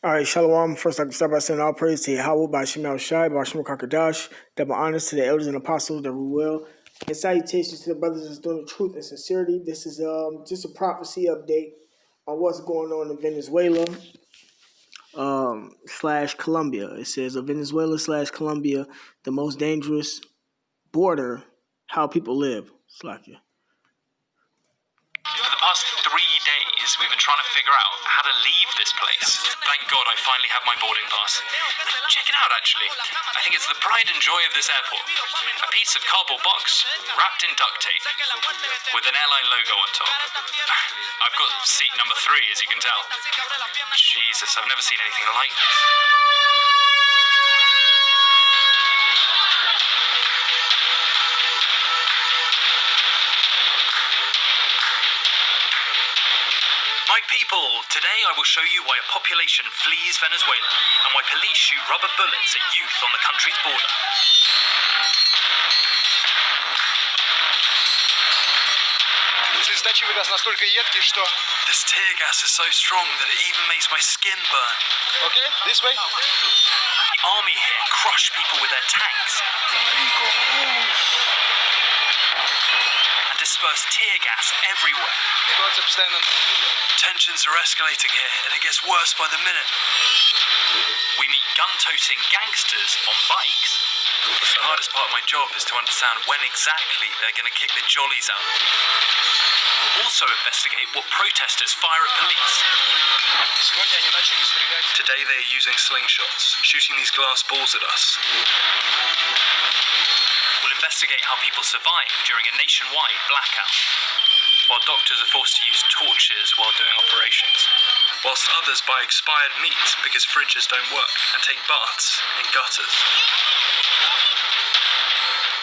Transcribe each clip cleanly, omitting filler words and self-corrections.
All right, Shalom. First, I can start by saying all praise to Yahweh by Shemal Shai, by Shemel Kakadash, double honors to the elders and apostles that we will. And salutations to the brothers that's doing the truth and sincerity. This is just a prophecy update on what's going on in Venezuela slash Colombia. It says Venezuela slash Colombia, the most dangerous border, how people live. Slakia. For the past 3 days, we've been trying to figure out how to leave this place. Thank God I finally have my boarding pass. Check it out, actually. I think it's the pride and joy of this airport. A piece of cardboard box wrapped in duct tape with an airline logo on top. I've got seat number 3, as you can tell. Jesus, I've never seen anything like this. My people, today I will show you why a population flees Venezuela and why police shoot rubber bullets at youth on the country's border. This tear gas is so strong that it even makes my skin burn. Okay, this way. The army here crush people with their tanks and disperse tear gas everywhere. Tensions are escalating here, and it gets worse by the minute. We meet gun-toting gangsters on bikes. The hardest part of my job is to understand when exactly they're going to kick the jollies out. We'll also investigate what protesters fire at police. Today they are using slingshots, shooting these glass balls at us. We'll investigate how people survive during a nationwide blackout, while doctors are forced to use torches while doing operations, whilst others buy expired meat because fridges don't work and take baths in gutters.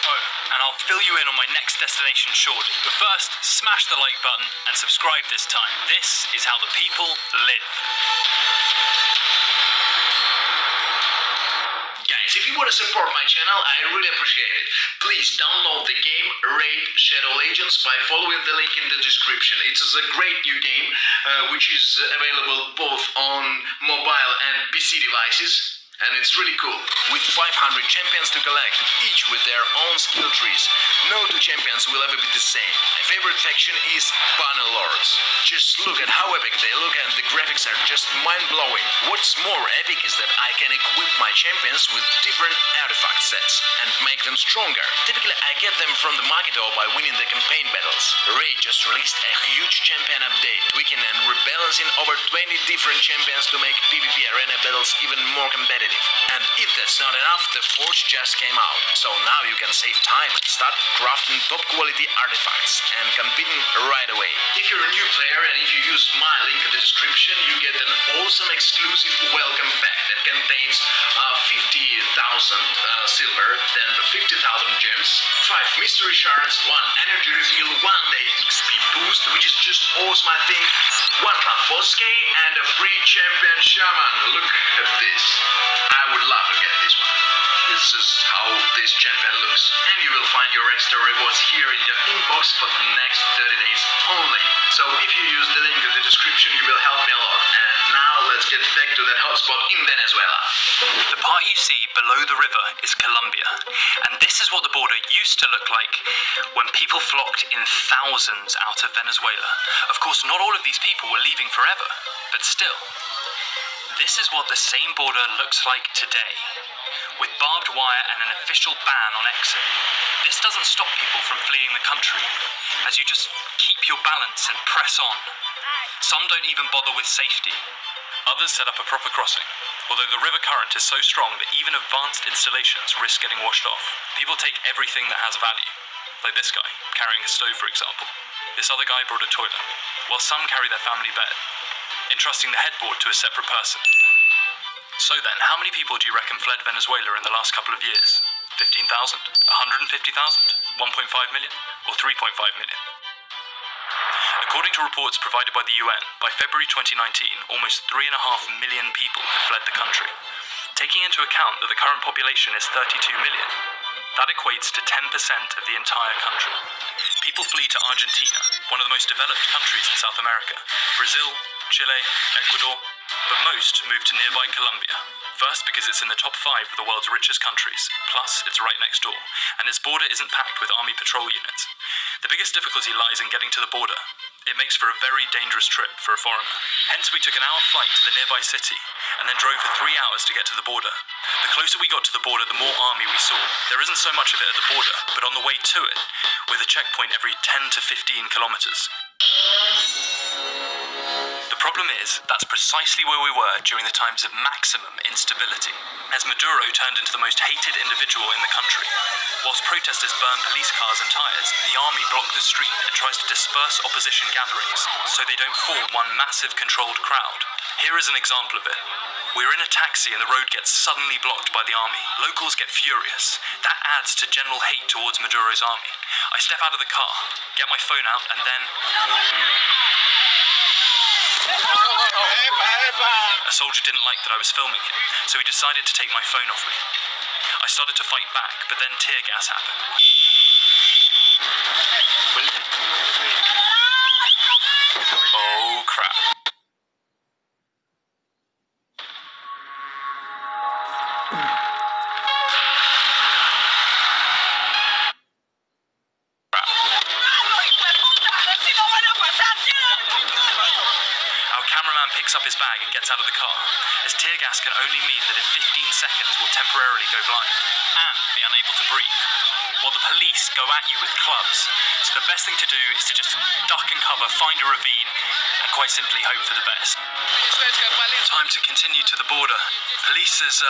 Oh, and I'll fill you in on my next destination shortly, but first, smash the like button and subscribe this time. This is how the people live. Guys, if you want to support my channel, I really appreciate it. Please download the game Raid Shadow Legends by following the link in the description. It is a great new game which is available both on mobile and PC devices. And it's really cool. With 500 champions to collect, each with their own skill trees. No two champions will ever be the same. My favorite faction is Banner Lords. Just look at how epic they look, and the graphics are just mind-blowing. What's more epic is that I can equip my champions with different artifact sets and make them stronger. Typically I get them from the market or by winning the campaign battles. Raid just released a huge champion update, tweaking and rebalancing over 20 different champions to make PvP arena battles even more competitive. And if that's not enough, the Forge just came out, so now you can save time and start crafting top quality artifacts and competing right away. If you're a new player and if you use my link in the description, you get an awesome exclusive welcome pack that contains 50,000 silver, then 50,000 gems, 5 mystery shards, 1 energy refill, 1 day XP boost, which is just awesome I think, 1 clan boss key, and a free champion shaman. Look at this. I would love to get this one. This is how this champion looks. And you will find your extra rewards here in your inbox for the next 30 days only. So if you use the link in the description, you will help me a lot. And now let's get back to that hotspot in Venezuela. The part you see below the river is Colombia, and this is what the border used to look like when people flocked in thousands out of Venezuela. Of course, not all of these people were leaving forever, but still. This is what the same border looks like today, with barbed wire and an official ban on exit. This doesn't stop people from fleeing the country, as you just keep your balance and press on. Some don't even bother with safety. Others set up a proper crossing, although the river current is so strong that even advanced installations risk getting washed off. People take everything that has value, like this guy, carrying a stove for example. This other guy brought a toilet, while some carry their family bed, entrusting the headboard to a separate person. So then, how many people do you reckon fled Venezuela in the last couple of years? 15,000? 150,000? 1.5 million? Or 3.5 million? According to reports provided by the UN, by February 2019, almost 3.5 million people had fled the country. Taking into account that the current population is 32 million, that equates to 10% of the entire country. People flee to Argentina, one of the most developed countries in South America, Brazil, Chile, Ecuador, but most moved to nearby Colombia. First, because it's in the top 5 of the world's richest countries, plus it's right next door, and its border isn't packed with army patrol units. The biggest difficulty lies in getting to the border. It makes for a very dangerous trip for a foreigner. Hence, we took an hour flight to the nearby city, and then drove for 3 hours to get to the border. The closer we got to the border, the more army we saw. There isn't so much of it at the border, but on the way to it, with a checkpoint every 10 to 15 kilometers. The problem is, that's precisely where we were during the times of maximum instability, as Maduro turned into the most hated individual in the country. Whilst protesters burn police cars and tyres, the army blocked the street and tries to disperse opposition gatherings, so they don't form one massive controlled crowd. Here is an example of it. We're in a taxi and the road gets suddenly blocked by the army. Locals get furious. That adds to general hate towards Maduro's army. I step out of the car, get my phone out, and then... A soldier didn't like that I was filming him, so he decided to take my phone off me. I started to fight back, but then tear gas happened. Oh crap. Our cameraman picks up his bag and gets out of the car, as tear gas can only mean that in 15 seconds we'll temporarily go blind and be unable to breathe, while the police go at you with clubs. So the best thing to do is to just duck and cover, find a ravine, and quite simply hope for the best. Time to continue to the border. Police has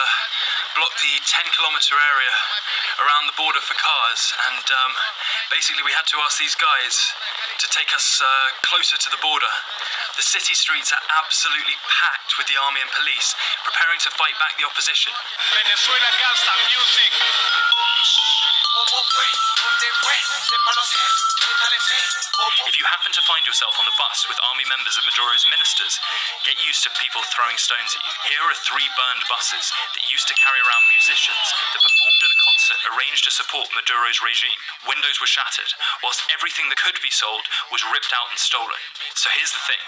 blocked the 10-kilometer area around the border for cars, and basically we had to ask these guys to take us closer to the border. The city streets are absolutely packed with the army and police, preparing to fight back the opposition. Venezuela gangsta music. If you happen to find yourself on the bus with army members of Maduro's ministers, get used to people throwing stones at you. Here are 3 burned buses that used to carry around musicians that performed at a concert arranged to support Maduro's regime. Windows were shattered, whilst everything that could be sold was ripped out and stolen. So here's the thing.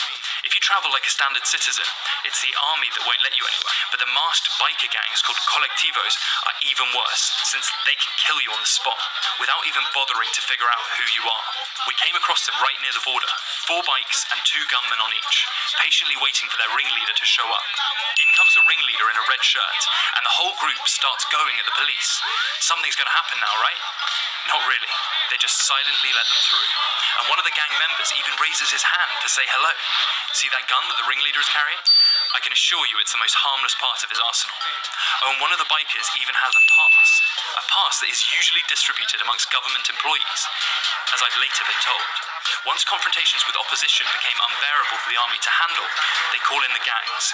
If you travel like a standard citizen, it's the army that won't let you anywhere. But the masked biker gangs called colectivos are even worse, since they can kill you on the spot, without even bothering to figure out who you are. We came across them right near the border, 4 bikes and 2 gunmen on each, patiently waiting for their ringleader to show up. In comes the ringleader in a red shirt, and the whole group starts going at the police. Something's gonna happen now, right? Not really. They just silently let them through. And one of the gang members even raises his hand to say hello. See that gun that the ringleader is carrying? I can assure you it's the most harmless part of his arsenal. Oh, and one of the bikers even has a pass that is usually distributed amongst government employees, as I've later been told. Once confrontations with opposition became unbearable for the army to handle, they call in the gangs,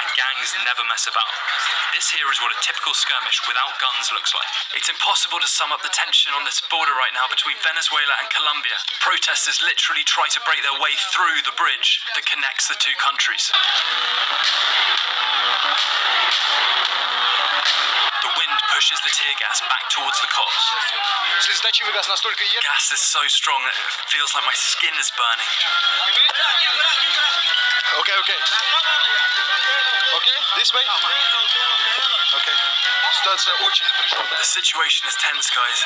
and gangs never mess about. This here is what a typical skirmish without guns looks like. It's impossible to sum up the tension on this border right now between Venezuela and Colombia. Protesters literally try to break their way through the bridge that connects the 2 countries. The wind pushes the tear gas back towards the cops. Слезоточивый газ настолько едкий. Gas is so strong that it feels like my skin is burning. Okay. Okay, this way. Okay. Ситуация очень напряженная. The situation is tense, guys.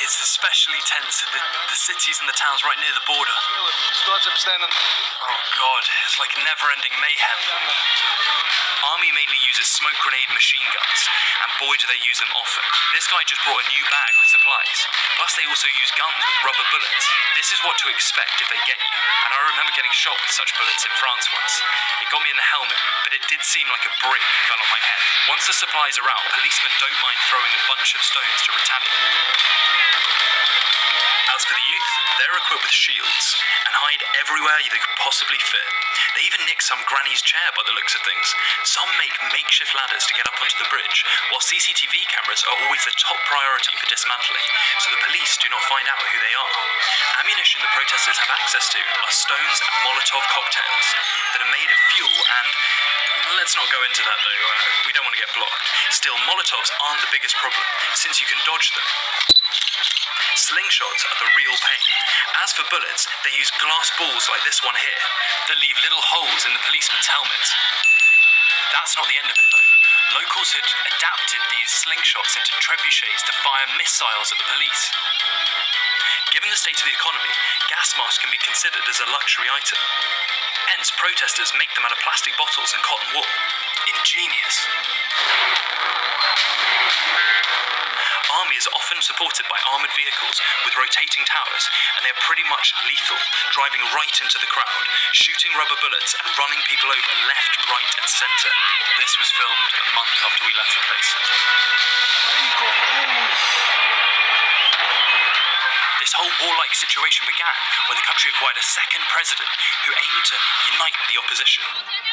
It's especially tense at the cities and the towns right near the border. Ситуация постоянно. Oh god, it's like never-ending mayhem. Army mainly uses smoke grenade machine guns, and boy do they use them often. This guy just brought a new bag with supplies. Plus they also use guns with rubber bullets. This is what to expect if they get you. And I remember getting shot with such bullets in France once. It got me in the helmet, but it did seem like a brick fell on my head. Once the supplies are out, policemen don't mind throwing a bunch of stones to retaliate. As for the youth, they're equipped with shields and hide everywhere they could possibly fit. They even nick some granny's chair by the looks of things. Some make makeshift ladders to get up onto the bridge, while CCTV cameras are always the top priority for dismantling, so the police do not find out who they are. Ammunition the protesters have access to are stones and Molotov cocktails that are made of fuel and... Let's not go into that though, we don't want to get blocked. Still, Molotovs aren't the biggest problem, since you can dodge them. Slingshots are the real pain. As for bullets, they use glass balls like this one here, that leave little holes in the policemen's helmets. That's not the end of it, though. Locals had adapted these slingshots into trebuchets to fire missiles at the police. Given the state of the economy, gas masks can be considered as a luxury item. Hence, protesters make them out of plastic bottles and cotton wool. Ingenious. Army is often supported by armoured vehicles with rotating towers, and they are pretty much lethal, driving right into the crowd, shooting rubber bullets and running people over left, right and centre. This was filmed a month after we left the place. This whole warlike situation began when the country acquired a second president who aimed to unite the opposition.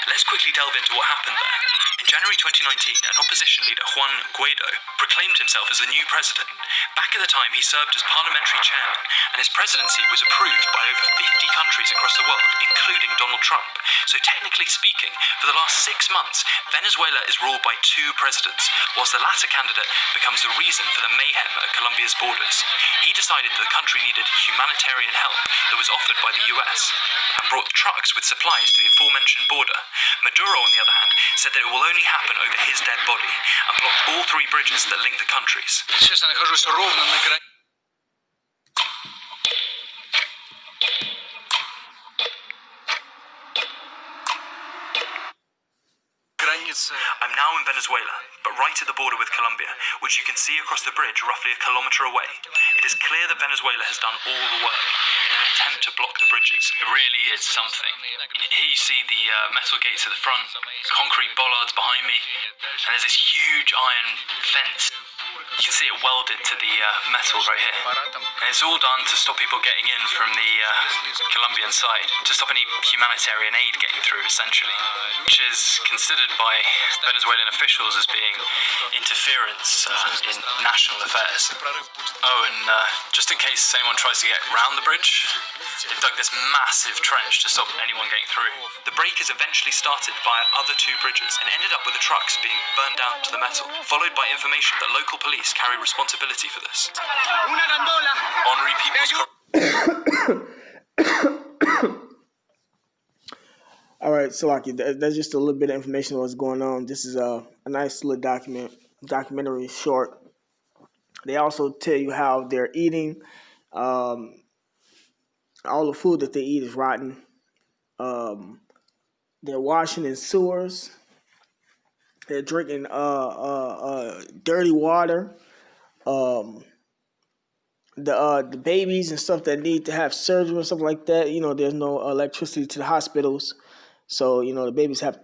Let's quickly delve into what happened there. In January 2019, an opposition leader, Juan Guaido, proclaimed himself as the new president. Back at the time, he served as parliamentary chairman, and his presidency was approved by over 50 countries across the world, including Donald Trump. So technically speaking, for the last 6 months, Venezuela is ruled by 2 presidents, whilst the latter candidate becomes the reason for the mayhem at Colombia's borders. He decided that the country needed humanitarian help that was offered by the US, and brought trucks with supplies to the aforementioned border. Maduro, on the other hand, said that it will only happen over his dead body, and blocked all 3 bridges that link the countries. Сейчас я нахожусь ровно на границе. I'm now in Venezuela, but right at the border with Colombia, which you can see across the bridge roughly a kilometre away. It is clear that Venezuela has done all the work in an attempt to block the bridges. It really is something. Here you see the metal gates at the front, concrete bollards behind me, and there's this huge iron fence. You can see it welded to the metal right here. And it's all done to stop people getting in from the Colombian side, to stop any humanitarian aid getting through, essentially, which is considered by Venezuelan officials as being interference in national affairs. Oh, and just in case anyone tries to get round the bridge, they've dug this massive trench to stop anyone getting through. The break is eventually started via other 2 bridges and ended up with the trucks being burned down to the metal, followed by information that local police carry responsibility for this. Honorary People's All right, so like that's just a little bit of information on what's going on. This is a nice little documentary short. They also tell you how they're eating. All the food that they eat is rotten. They're washing in sewers. They're drinking dirty water. The babies and stuff that need to have surgery and stuff like that, there's no electricity to the hospitals. So, the babies the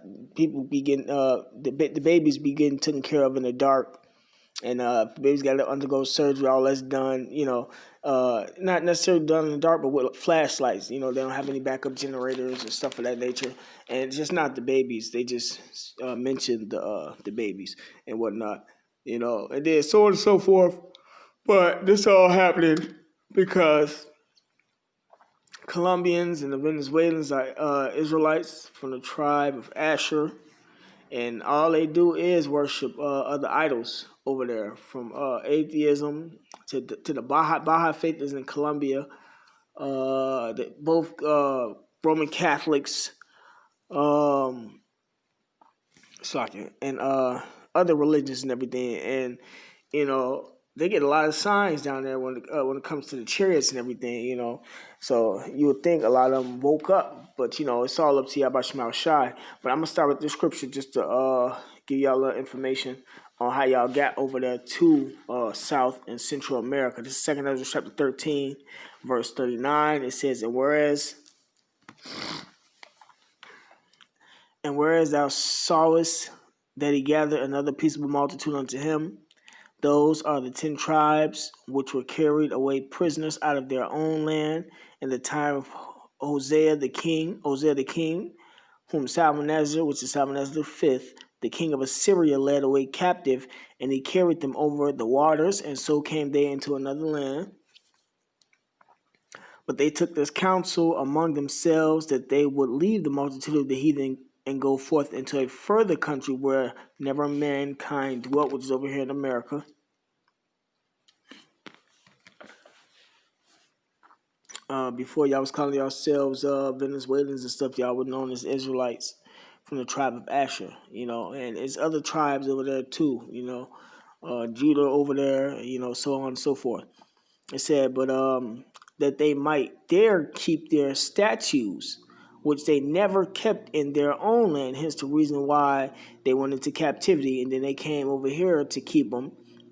babies be getting taken care of in the dark. And the babies got to undergo surgery, all that's done, not necessarily done in the dark, but with flashlights. They don't have any backup generators and stuff of that nature. And it's just not the babies. They just mentioned the babies and whatnot, and then so on and so forth. But this all happening because Colombians and the Venezuelans are Israelites from the tribe of Asher, and all they do is worship other idols over there, from atheism to the Baha'i faith is in Colombia. Both Roman Catholics, and other religions and everything, and they get a lot of signs down there when it comes to the chariots and everything, So you would think a lot of them woke up, but it's all up to Yahweh Shema Shai. But I'm gonna start with the scripture just to give y'all a little information on how y'all got over there to South and Central America. This is 2 Ezra chapter 13, verse 39. It says, And whereas thou sawest that he gathered another peaceable multitude unto him, those are the 10 tribes which were carried away prisoners out of their own land in the time of Hosea the king, whom Salmanasar, which is Salmanasar the fifth, the king of Assyria, led away captive, and he carried them over the waters, and so came they into another land. But they took this counsel among themselves that they would leave the multitude of the heathen and go forth into a further country where never mankind dwelt, which is over here in America. Before y'all was calling yourselves Venezuelans and stuff, y'all were known as Israelites. from the tribe of Asher, and there's other tribes over there too, Judah over there, so on and so forth. It said, but that they might dare keep their statues, which they never kept in their own land. Hence the reason why they went into captivity, and then they came over here to keep them,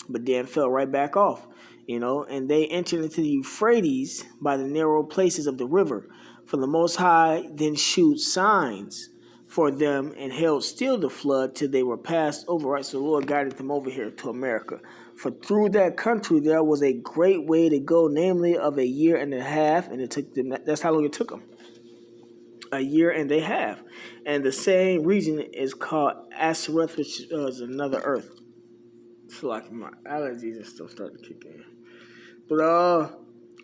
but then fell right back off. And they entered into the Euphrates by the narrow places of the river. For the Most High then shewed signs for them and held still the flood till they were passed over. Right, so the Lord guided them over here to America. For through that country there was a great way to go, namely of a year and a half, and it took them. That's how long it took them. A year and a half, and the same region is called Ashereth, which is another earth. It's like my allergies and stuff starting to kick in. But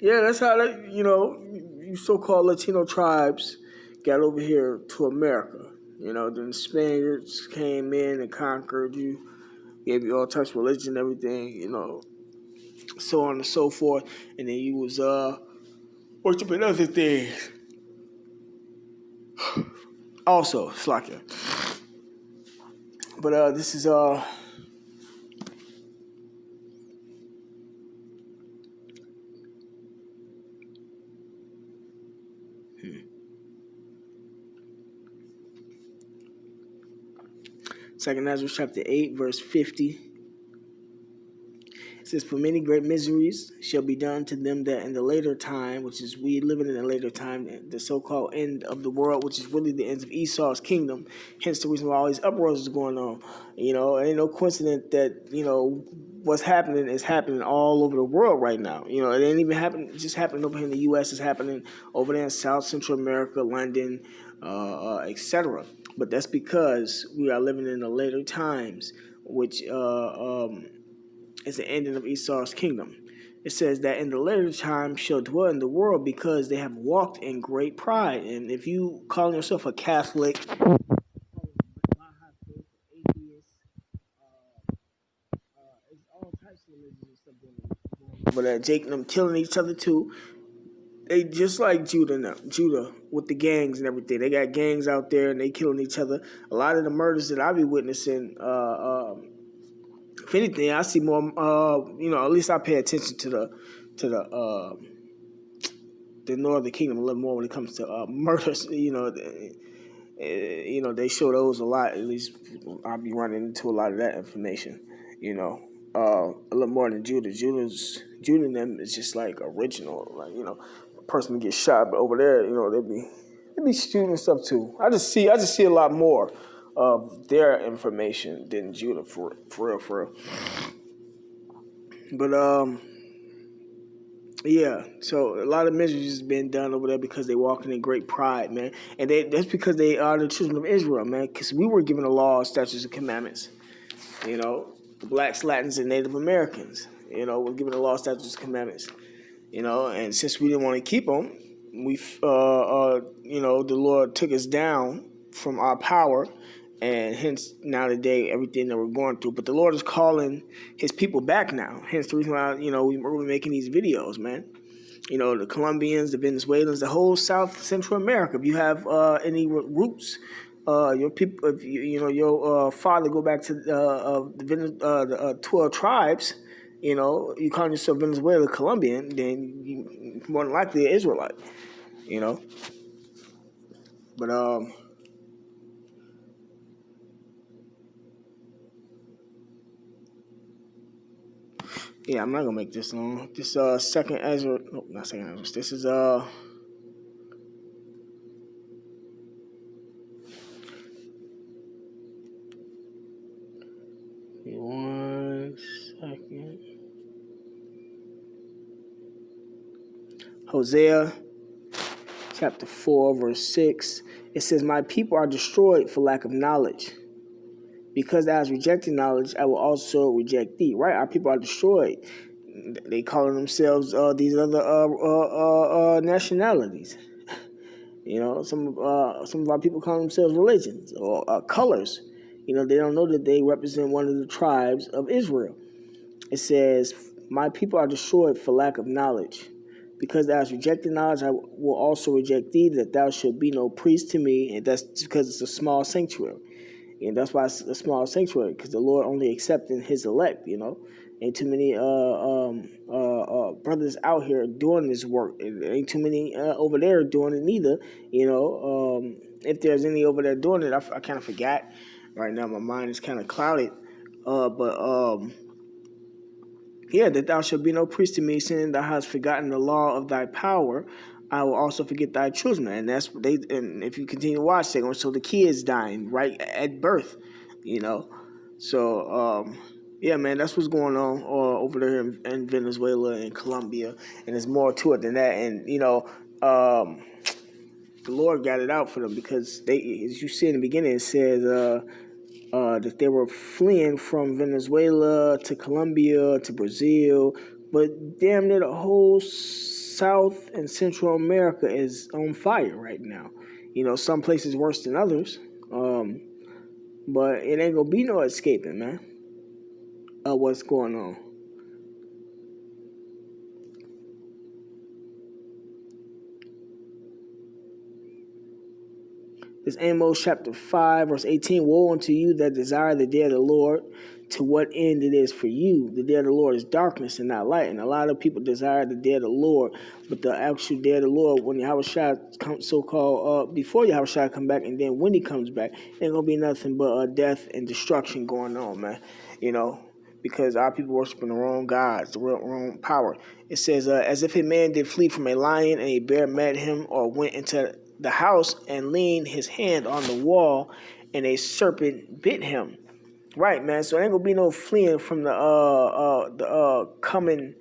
yeah, that's how you so-called Latino tribes got over here to America. Then the Spaniards came in and conquered you, gave you all types of religion and everything, so on and so forth. And then you was worshiping other things. Also, it's like it. But this is 2nd Ezra chapter 8, verse 50. It says, for many great miseries shall be done to them that in the later time, which is we living in the later time, the so-called end of the world, which is really the end of Esau's kingdom. Hence the reason why all these uproars is going on. It ain't no coincidence that, what's happening is happening all over the world right now. It ain't even happening, just happening over here in the U.S. It's happening over there in South Central America, London, etc. But that's because we are living in the later times, which is the ending of Esau's kingdom. It says that in the later time shall dwell in the world because they have walked in great pride. And if you call yourself a Catholic, atheist, it's all types of religions and stuff going on. But Jake and them killing each other too. They just like Judah with the gangs and everything. They got gangs out there and they killing each other. A lot of the murders that I be witnessing, if anything, I see more. At least I pay attention to the Northern Kingdom a little more when it comes to murders. They show those a lot. At least I'll be running into a lot of that information. A little more than Judah. Judah and them is just like original. Like a person gets shot, but over there, they be shooting stuff too. I just see a lot more of their information than Judah for real. But yeah, so a lot of misery has been done over there because they walking in great pride, man. And that's because they are the children of Israel, man, because we were given the law, statutes, and commandments. The blacks, Latins, and Native Americans, were given the law, statutes, and commandments. And since we didn't want to keep them, the Lord took us down from our power, and hence now today everything that we're going through. But the Lord is calling His people back now. Hence the reason why we're making these videos, man. The Colombians, the Venezuelans, the whole South Central America. If you have any roots, your people, if your father go back to the 12 tribes. You call yourself Venezuela Colombian, then you more than likely an Israelite. But yeah, I'm not gonna make this long. This 2nd Ezra, no, not 2nd Ezra. This is 1 second. Hosea chapter 4, verse 6. It says, my people are destroyed for lack of knowledge. Because thou hast rejected knowledge, I will also reject thee. Right? Our people are destroyed. They calling themselves these other nationalities. Some of our people call themselves religions or colors. They don't know that they represent one of the tribes of Israel. It says, my people are destroyed for lack of knowledge. Because thou hast rejected knowledge, I will also reject thee, that thou shalt be no priest to me. And that's because it's a small sanctuary. And that's why it's a small sanctuary, because the Lord only accepting his elect, Ain't too many brothers out here doing this work. Ain't too many over there doing it neither, If there's any over there doing it, I kind of forgot. Right now my mind is kind of clouded. Yeah, that thou shalt be no priest to me, seeing thou hast forgotten the law of thy power. I will also forget thy children. And that's what they. And if you continue to watch, they're going to show the kids dying right at birth, you know. So, yeah, man, that's what's going on over there in Venezuela and Colombia, and there's more to it than that. And the Lord got it out for them because they, as you see in the beginning, it says that they were fleeing from Venezuela to Colombia to Brazil, but damn near the whole South and Central America is on fire right now. Some places worse than others, but it ain't gonna be no escaping, man, of what's going on. This Amos chapter 5, verse 18. Woe unto you that desire the day of the Lord, to what end it is for you. The day of the Lord is darkness and not light. And a lot of people desire the day of the Lord, but the actual day of the Lord, when Yahushua comes, so-called, before Yahushua come back, and then when he comes back, ain't going to be nothing but death and destruction going on, man. Because our people worshiping the wrong gods, the wrong power. It says, as if a man did flee from a lion and a bear met him, or went into the house and leaned his hand on the wall and a serpent bit him. Right, man. So it ain't gonna be no fleeing from the coming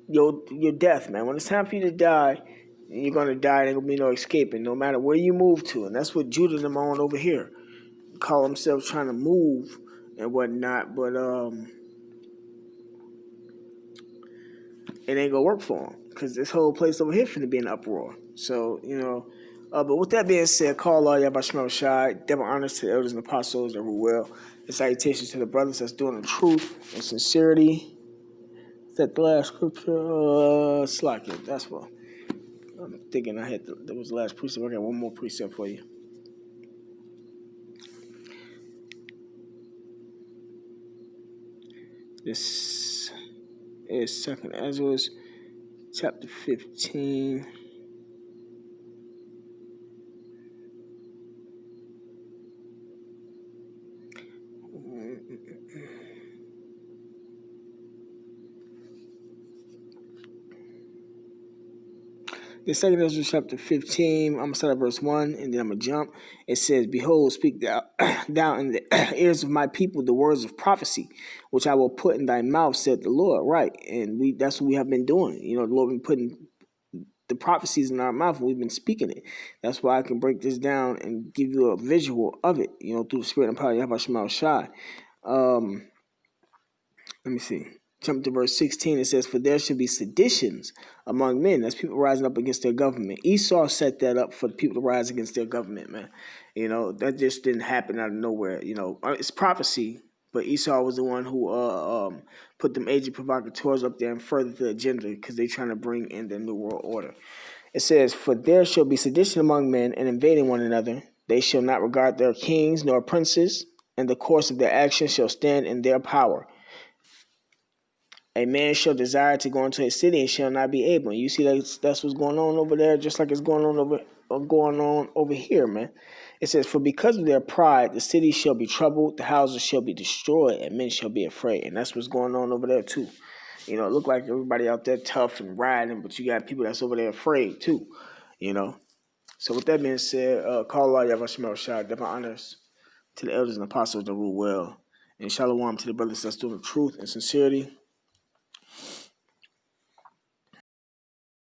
your death, man. When it's time for you to die, you're gonna die. There ain't gonna be no escaping, no matter where you move to. And that's what Judah and them on over here call themselves, trying to move and whatnot. But it ain't gonna work for them, because this whole place over here finna be in uproar. So, but with that being said, call all y'all by Shemel Shai. Double honors to the elders and apostles that were well. And salutations to the brothers that's doing the truth and sincerity. Is that the last scripture? Slack it. That's what I'm thinking. That was the last precept. I got one more precept for you. This is 2nd Ezra, chapter 15. The 2nd Ezra chapter 15, I'm going to start at verse 1, and then I'm going to jump. It says, Behold, speak thou in the ears of my people the words of prophecy, which I will put in thy mouth, said the Lord. Right, and that's what we have been doing. The Lord been putting the prophecies in our mouth, and we've been speaking it. That's why I can break this down and give you a visual of it, through the spirit and power of Yahweh Shema Shai. Let me see. Jump to verse 16. It says, For there should be seditions among men. That's people rising up against their government. Esau set that up for people to rise against their government, man. That just didn't happen out of nowhere. It's prophecy, but Esau was the one who put them agent provocateurs up there and furthered the agenda, because they're trying to bring in the New World Order. It says, For there shall be sedition among men, and invading one another. They shall not regard their kings nor princes, and the course of their actions shall stand in their power. A man shall desire to go into a city and shall not be able. And you see that's what's going on over there, just like it's going on over here, man. It says, For because of their pride, the city shall be troubled, the houses shall be destroyed, and men shall be afraid. And that's what's going on over there too. It look like everybody out there tough and riding, but you got people that's over there afraid too. So with that being said, call Allah Yahweh Shemel Shai, give my honors to the elders and apostles that rule well. And shalom to the brothers that's doing the truth and sincerity.